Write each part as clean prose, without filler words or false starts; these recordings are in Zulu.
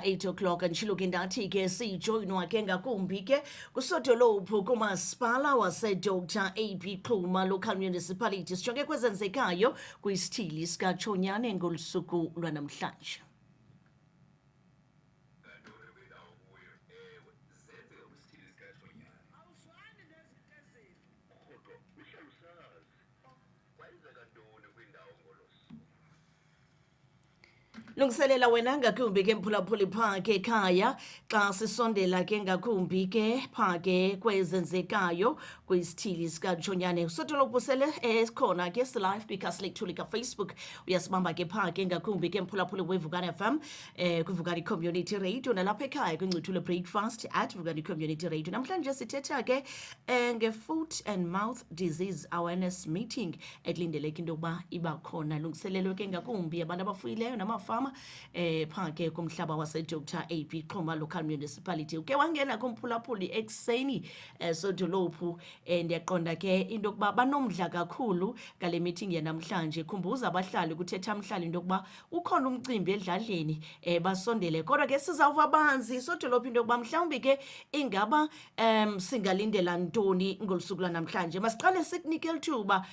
8 o'clock andishilo ke ndathi ke sijoyinwa ke ngakumbi ke kusodolophu kumasipala wase-Dr. A.B. Xuma Local Municipality. Sijonge kwezenzekayo kwisithili sikatshonyane ngolusuku lwanamhlanje. Lungiselela wena ngakumbi ke mphulaphuli phaa ke ekhaya xa sisondela ke ngakumbi ke phaa ke kwezenzekayo kwisithili sikatshonyane. Sodolophu sele esikhona ke silive kwikhasi lethu likaFacebook. Uyasibamba ke phaa ke ngakumbi ke mphulaphuli weVukani FM kwiVukani Community Radio nalapha ekhaya kwincuthu breakfast at Vukani Community Radio. Namhlanje sithetha ke nge-foot and mouth disease awareness meeting ekulindeleke into yokuba iba khona. Lungiselelwe ke ngakumbi abantu abafuyileyo namafama phaa ke kumhlaba wase-Dr. A.B. Xuma Local Municipality. Uke wangena kumphulaphuli ekuseni sodolophu ndiyaqonda ke into yokuba banomdla kakhulu ngale meeting yanamhlanje. Khumbuza abahlali kuthetha mhlali into yokuba ukhona umcimbi edladleni basondele. Kodwa ke sizawuva banzi sodolophu into yokuba mhlawumbi ke ingaba singalindela ntoni ngolusuku lwanamhlanje. Masiqale sikunike lithuba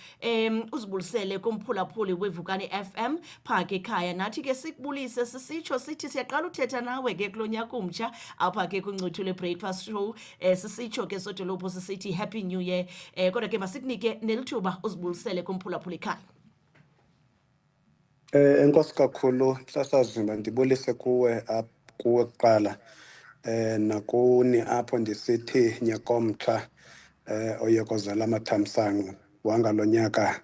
uzibulisele kumphulaphuli weVukani FM phaa ke ekhaya. Nathi ke sikubulise sisitsho sithi siyaqala uthetha nawe ke kulo nyaka umtsha apha ke kwincuthu le-breakfast show. Sisitsho ke sodolophu sisithi happy new year. Kodwa ke masikunike nelithuba uzibulisele kumphulaphuli ekhaya. Enkosi kakhulu Sasazimba, ndibulise kuwe kuqala nakuni apho ndisithi nyakomtsha oyekozela amathamsanqa wangalo nyaka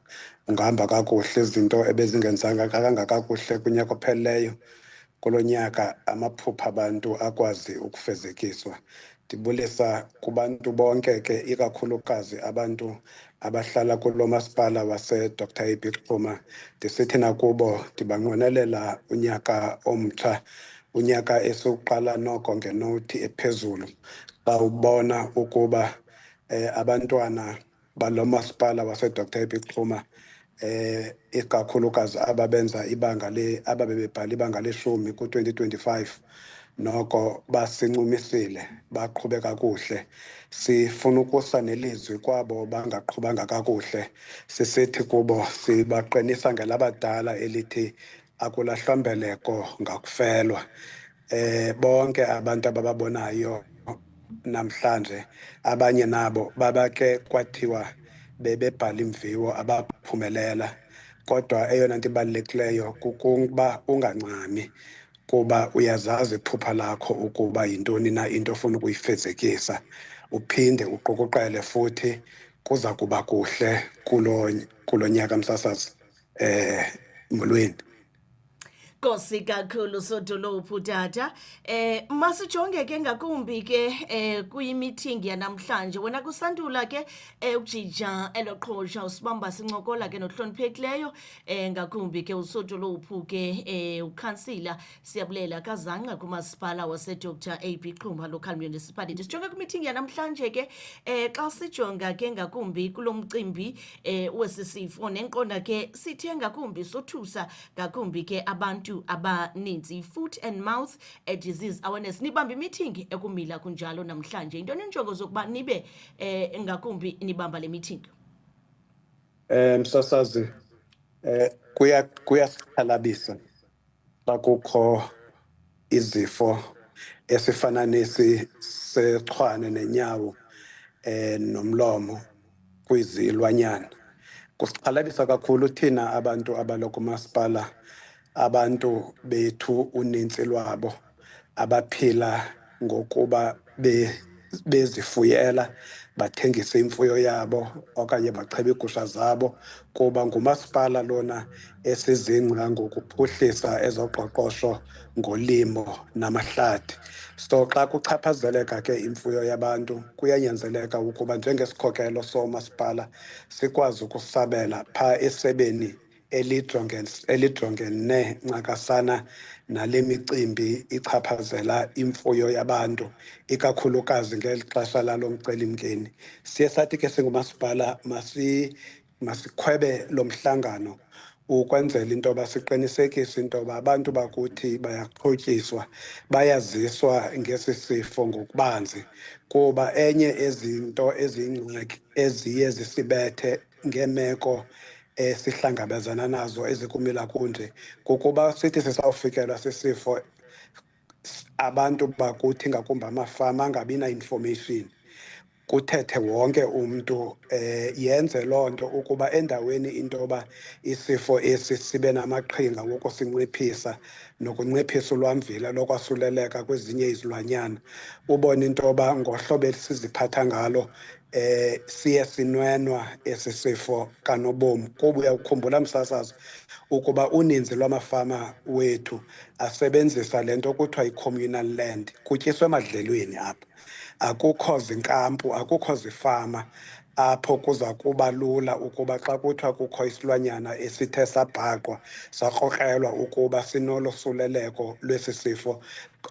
ungahamba kakuhle, izinto ebezingenzanga kakuhle kunyaka opheleyo. Kulo nyaka amaphupha abantu akwazi ukufezekiswa. Ndibulisa kubantu bonke ke ikakhulukazi abantu abahlala kulo masipala wase-Dr. A.B. Xuma. Ndisithi nakubo ndibanqwenelela unyaka omtsha, unyaka esiwuqala noko ngenowuthi ephezulu. Xa ubona ukuba abantwana balo masipala wase-Dr. A.B. Xuma ikakhulukazi ababenza ababebhala ibanga leshumi ku-2025 noko basincumisile, baqhube kakuhle. Sifuna ukusa nelizwi kwabo bangaqhubanga kakuhle, sisithi kubo sibaqinisa ngelabadala elithi akulahlwa mbeleko ngakufelwa. Bonke abantu abababonayo namhlanje, abanye nabo babake kwathiwa bebebhala imviwo abaphumelela, kodwa eyona nto ibalulekileyo kukuba ungangxami, kuba uyazazi iphupha lakho ukuba yintoni na into ofuna ukuyifezekisa, uphinde uqukuqele futhi kuza kuba kuhle kulo nyaka msasazi. Molweni. Nkosi kakhulu sodolophu tata. Masijonge ke ngakumbi ke kuyimeeting yanamhlanje. Wena kusandula ke ukujija eloqhosha usibamba sincokola ke nohloniphekileyo ngakumbi ke usodolophu ke ukhansila Siyabulela Kazanqa kumasipala wase-Dr. A.B. Xuma Local Municipality. Sijonge kumeeting yanamhlanje ke xa sijonga ke ngakumbi kulo mcimbi wesisifo nenqonda ke sithe ngakumbi sothusa ngakumbi ke abantu abaninzi. Foot and mouth disease awareness. Nibamba meeting ekumila kunjalo namhlanje. Into nenjongo zokuba nibe ngakumbi nibamba le meeting. Msasazi, kuyasixhalabisa xa kukho izifo esifana nesi sechwane nenyawo nomlomo kwizilwanyana. Kusixhalabisa kakhulu thina abantu abaloko masipala, abantu bethu uninzi lwabo abaphila ngokuba bezifuyela, bathengise imfuyo yabo okanye bachebe iigusha zabo, kuba ngumasipala lona esizingca ngokuphuhlisa ezoqoqosho ngolimo namahlathi. So xa kuchaphazeleka ke imfuyo yabantu, kuyanyanzeleka ukuba njengesikhokelo somasipala sikwazi ukusabela phaa esebeni elijongene ncakasana nale micimbi ichaphazela imfuyo yabantu, ikakhulukazi ngeli xesha lalo mcelimngeni. Siye sathi ke singumasipala masikhwebe lo mhlangano ukwenzela into yoba siqinisekise into yoba abantu bakuthi bayaxhotyiswa, bayaziswa ngesi sifo ngokubanzi. Kuba enye ezinto eziyingxaki eziye zisibethe ngeemeko esihlangabezana nazo ezikumila kunje kukuba sithi sisawufikelwa sisifo, abantu bakuthi ngakumbi amafama angabi na-information, kuthethe wonke umntu. Yenze loo nto ukuba endaweni into yoba isifo esi sibe namaqhinga wokusinciphisa nokunciphisa ulwamvila lokwasuleleka kwezinye izilwanyana, ubone into yoba ngohlobo esiziphatha ngalo siye sinwenwa esi sifo kanobom. Kuba uyawukhumbula msasazi ukuba uninzi lwamafama wethu asebenzisa le nto kuthiwa yi-communal land, kutyiswa emadlelweni apha. Akukho zinkampu, akukho zifama apho kuza kuba lula ukuba xa kuthiwa kukho isilwanyana esithe sabhaqwa sakrokrelwa ukuba sinolosuleleko lwesi sifo,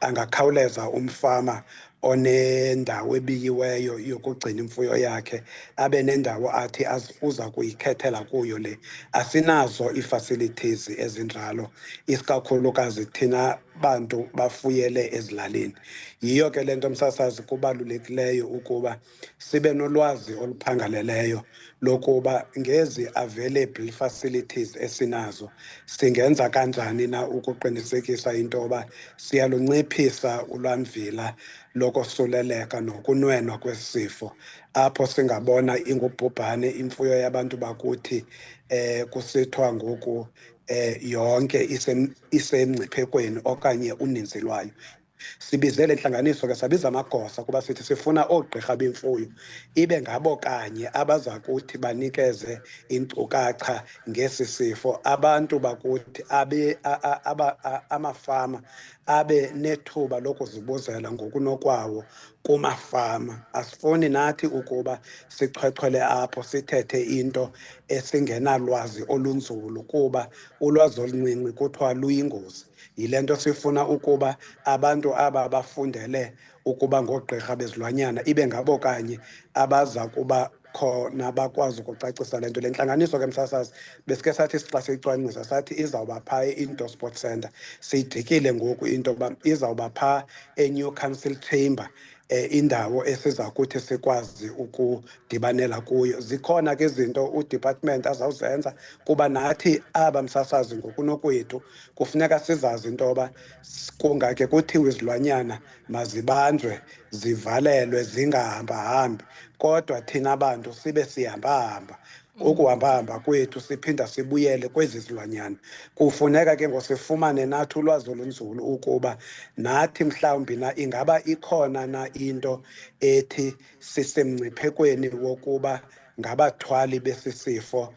angakhawuleza umfama onendawo ebiyiweyo yokugcina imfuyo yakhe abe nendawo athi uza kuyikhethela kuyo le. Asinazo ii-facilities ezinjalo, isikakhulukazi thina bantu bafuyele ezilalini. Yiyo ke le nto msasazi kubalulekileyo ukuba sibe nolwazi oluphangaleleyo lokuba ngezi available facilities esinazo singenza kanjani na ukuqinisekisa into yoba siyalunciphisa ulwamvila lokosuleleka nokunwenwa kwesi sifo, apho singabona ingubhubhane imfuyo yabantu bakuthi kusithiwa ngoku yonke isemngciphekweni okanye uninzi lwayo. Sibize le ntlanganiso ke sabiza amagosa kuba sithi sifuna oogqirha bemfuyo ibe ngabo kanye abaza kuthi banikeze iinkcukacha ngesi sifo. Abantu bakuthi amafama abe nethuba lokuzibuzela ngokunokwawo kumafama. Asifuni nathi ukuba sichwechwele apho sithethe into esingenalwazi olunzulu, kuba ulwazi oluncinci kuthiwa luyingozi. Yile nto sifuna ukuba abantu aba bafundele ukuba ngoogqirha bezilwanyana ibe ngabo kanye abaza kuba khona bakwazi ukucacisa le nto. Le ntlanganiso ke msasazi besike sathi xa siyicwangcisa sathi izawuba phaa e-Indoor Sports Centre. Siyidikile ngoku into yokuba izawuba phaa eNewcastle Chamber, indawo esiza kuthi sikwazi ukudibanela kuyo. Zikhona ke izinto udepartment azawuzenza kuba nathi aba msasazi ngokunokwethu kufuneka sizazi into yoba kungake kuthiwe izilwanyana mazibanjwe, zivalelwe, zingahambahambi, kodwa thina bantu sibe sihambahamba. Ukuhambahamba kwethu siphinda sibuyele kwezi zilwanyana. Kufuneka ke ngosifumane nathi ulwazi olunzulu ukuba nathi mhlawumbi na ingaba ikhona na into ethi sisemngciphekweni wokuba ngabathwali besi sifo,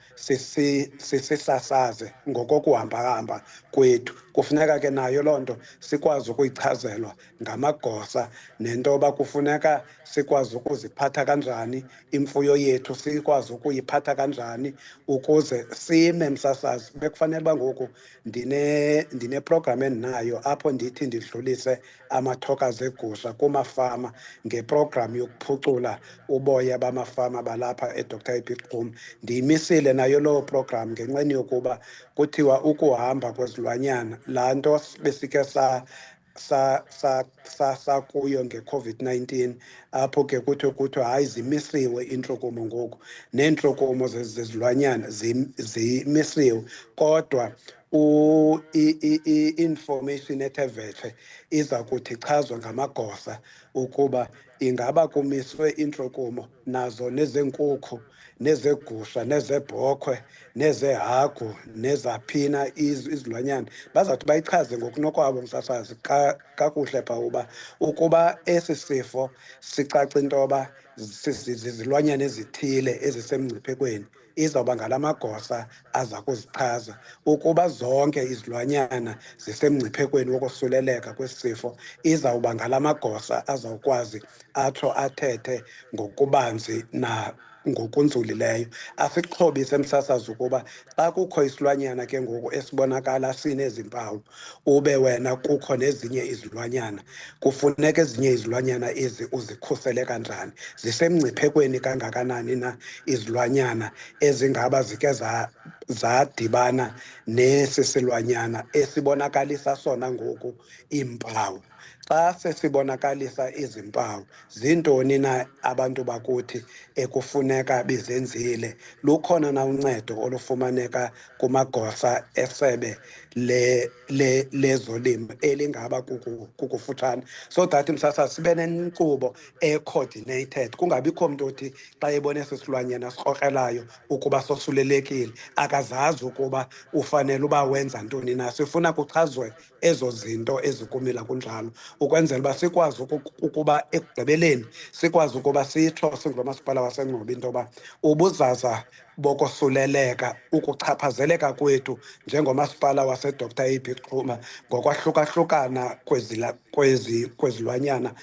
sisisasaze ngokokuhambahamba kwethu. Kufuneka ke nayo loo nto sikwazi ukuyichazelwa ngamagosa, nento yoba kufuneka sikwazi ukuziphatha kanjani, imfuyo yethu sikwazi ukuyiphatha kanjani ukuze sime msasazi. Bekufanele uba ngoku ndineprogram endinayo apho ndithi ndidlulise amathokazi egusha kumafama ngeprogram yokuphucula uboya bamafama balapha eDr Epicum. Ndiyimisile nayo loo program ngenxeni yokuba kuthiwa ukuhamba kwezilwanyana, laa nto besike sakuyo nge-COVID-19, apho ke kuthiwa hayi zimisiwe iintshukumo ngoku, neentshukumo zezilwanyana zimisiwe, kodwa i-information ethe vetshe iza kuthi ichazwe ngamagosa ukuba ingaba kumiswe iintshukumo nazo nezeenkukhu, nezegusha, nezebhokhwe, nezehagu, nezaphina izilwanyana. Bazawuthi bayichaze ngokunokwabo msasazi kakuhle phaa uba ukuba esi sifo sicace into yoba zizilwanyana ezithile ezisemngciphekweni, izawuba ngala magosa aza kuzichaza. Ukuba zonke izilwanyana zisemngciphekweni wokosuleleka kwesi sifo, izawuba ngala magosa azawukwazi atsho athethe ngokubanzi ngokunzulileyo. Asixhobise msasazi ukuba xa kukho isilwanyana ke ngoku esibonakala sinezi mpawu, ube wena kukho nezinye izilwanyana, kufuneka ezinye izilwanyana ezi uzikhusele kanjani, zisemngciphekweni kangakanani na izilwanyana ezingaba zike zadibana nesi silwanyana esibonakalisa sona ngoku iimpawu. Xa sesibonakalisa ezi mpawu, zintoni na abantu bakuthi ekufuneka bezenzile? Lukhona na uncedo olufumaneka kumagosa esebe lezolimo elingaba kukufutshane, so that msasazi sibe nenkqubo e-coordinated, kungabikho mntu othi xa ebone esi silwanyana sikrokrelayo ukuba sosulelekile akazazi ukuba ufanele uba wenza ntoni na. Sifuna kuchazwe ezo zinto ezikumila kunjalo ukwenzela uba sikwazi ukuba ekugqibeleni sikwazi ukuba sitsho singulomasipala waseNgcobo into yoba ubuzaza bokosuleleka, ukuchaphazeleka kwethu njengomasipala waseDr A.B. Xhuma ngokwahlukahlukana kwezilwanyana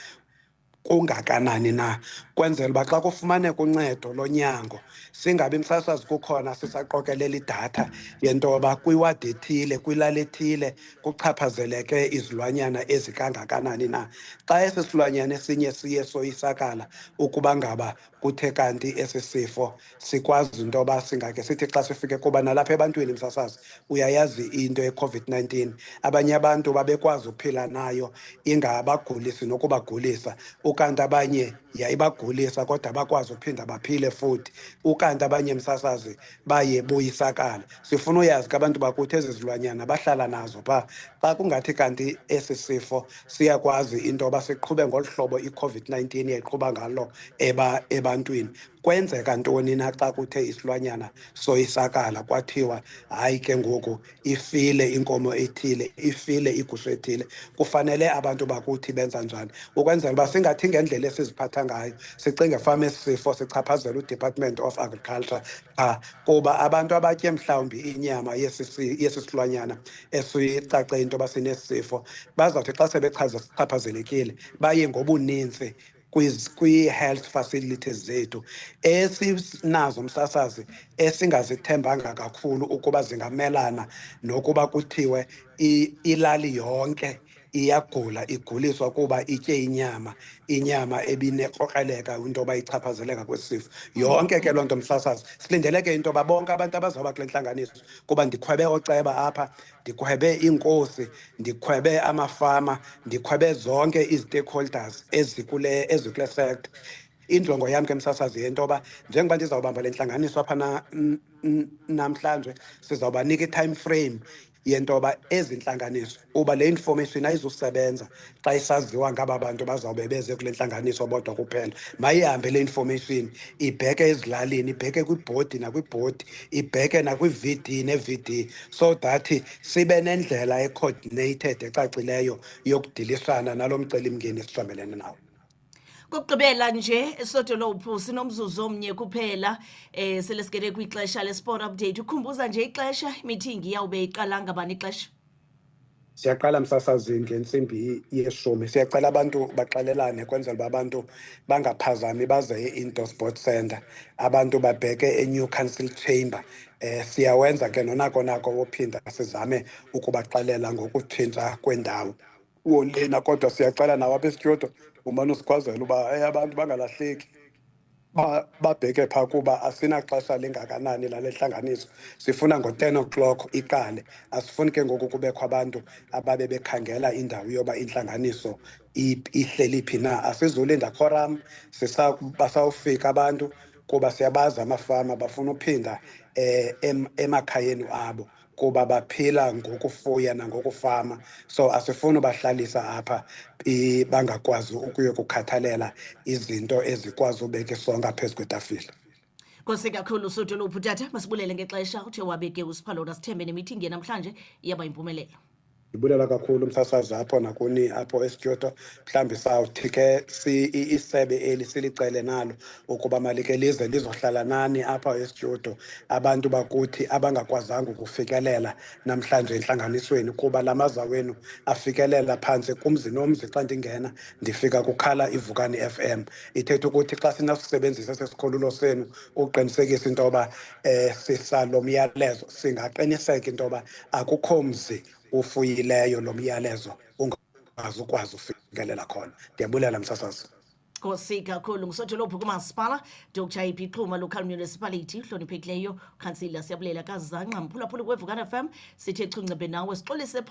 kungakanani na, kwenzela uba xa kufumaneka uncedo lonyango singabi msasazi kukhona sisaqokelela idatha yento yoba kwiwadi ethile kwilali ethile kuchaphazeleke izilwanyana ezikangakanani na. Xa esi silwanyana esinye siye soyisakala ukuba ngaba kuthe kanti esi sifo sikwazi into yoba singake sithi xa sifike, kuba nalapha ebantwini msasazi uyayazi into ye-COVID-19, abanye abantu babekwazi ukuphila nayo ingabagulisi nokubagulisa, ukanti abanye yayibagulisa kodwa bakwazi ukuphinda baphile futhi, ukanti abanye msasazi baye boyisakala. Sifuna uyazi ke abantu bakuthi ezi zilwanyana bahlala nazo phaa. Xa kungathi kanti esi sifo siyakwazi into yoba siqhube ngolu hlobo i-COVID-19 yayiqhuba ngalo ebantwini, kwenzeka ntoni na xa kuthe isilwanyana soyisakala kwathiwa hayi ke ngoku ifile inkomo ethile, ifile igusha ethile, kufanele abantu bakuthi benza njani ukwenzela uba singathi ngendlela esiziphatha ngayo sicinge fanuba esi sifo sichaphazela uDepartment of Agriculture qha, kuba abantu abatye mhlawumbi inyama yesi silwanyana esicace into yoba sinesi sifo bazawuthi xa sebechaphazelekile baye ngobuninzi kwii-health facilities zethu esinazo msasazi esingazithembanga kakhulu ukuba zingamelana nokuba kuthiwe ilali yonke iyagula, iguliswa kuba itye inyama ebinekrokreleka into yoba ichaphazeleka kwesi sifo. Yonke ke loo nto msasazi silindele ke into yoba bonke abantu abazawuba kule ntlanganiso, kuba ndikhwebe ooceba apha, ndikhwebe iinkosi, ndikhwebe amafama, ndikhwebe zonke ii-stakeholders ezikule sector. Injongo yam ke msasazi yento yoba njengoba ndizawubamba le ntlanganiso apha namhlanje, sizawubanika i-time frame yento yoba ezi ntlanganiso uba le information ayizusebenza xa isaziwa ngaba bantu bazawube beze kule ntlanganiso bodwa kuphela. Mayihambe le information ibheke ezilalini, ibheke kwibhodi nakwibhodi, ibheke nakwi-VD ne-VD, so that sibe nendlela e-coordinated ecacileyo yokudilisana nalo mcelimngeni sijamelene nawo. Kokugqibela nje esodolophu sinomzuzu omnye kuphela sele singene kwixesha le-sport update. Ukhumbuza nje ixesha imithingi iyawube iqala ngabani ixesha? Siyaqala msasazi ngentsimbi yeshumi. Siyacela abantu baxelelane kwenzela uba abantu bangaphazami baze e-Indoor Sports Centre, abantu babheke e-New Council Chamber. Siyawenza ke nonako wophinda sizame ukubaxelela ngokutshintsha kwendawo wolena, kodwa siyacela nawo apha esityoto umane usikhwazela uba abantu bangalahleki, babheke phaa kuba asinaxesha lingakanani lale ntlanganiso. Sifuna ngo-10 o'clock iqale, asifuni ke ngoku kubekho abantu ababe bekhangela indawo yoba intlanganiso ihleli phi na. Asizulinda quorum, basawufika abantu kuba siyabazi amafama bafuna uphinda emakhayeni abo kuba baphila ngokufuya nangokufama, so asifuni ubahlalisa apha bangakwazi ukuyokukhathalela izinto ezikwazi ubeka isonka phezu kwetafile. Nkosi kakhulu Sodolophu. Tata, masibulele ngexesha uthe wabeke uSiphalona, sithembe nemithingi namhlanje iyaba yimpumelelo. Ndibulela kakhulu umsasazi apho nakuni apho estudio. Mhlawumbi sawuthi ke isebe eli silicele nalo ukuba malike lize lizohlala nani apha estudio abantu bakuthi abangakwazanga ukufikelela namhlanje entlanganisweni, kuba la maza wenu afikelela phantse kumzi nomzi. Xa ndingena ndifika kukhala iVukani FM, ithetha ukuthi xa sinasisebenzisa sesikhululo senu uqinisekisa into yoba sisalo myalezo, singaqiniseka into yoba akukho mzi ufuyileyo lo myalezo ungazukwazi ufikelela khona. Ndiyabulela msasazi. Nkosi kakhulu ngusodolophu kumasipala Dr ip Xuma Local Municipality hloniphekileyo khansila. Siyabulela kazanqa mphulaphula kweVukani FM sithe chungcebe nawe sixolise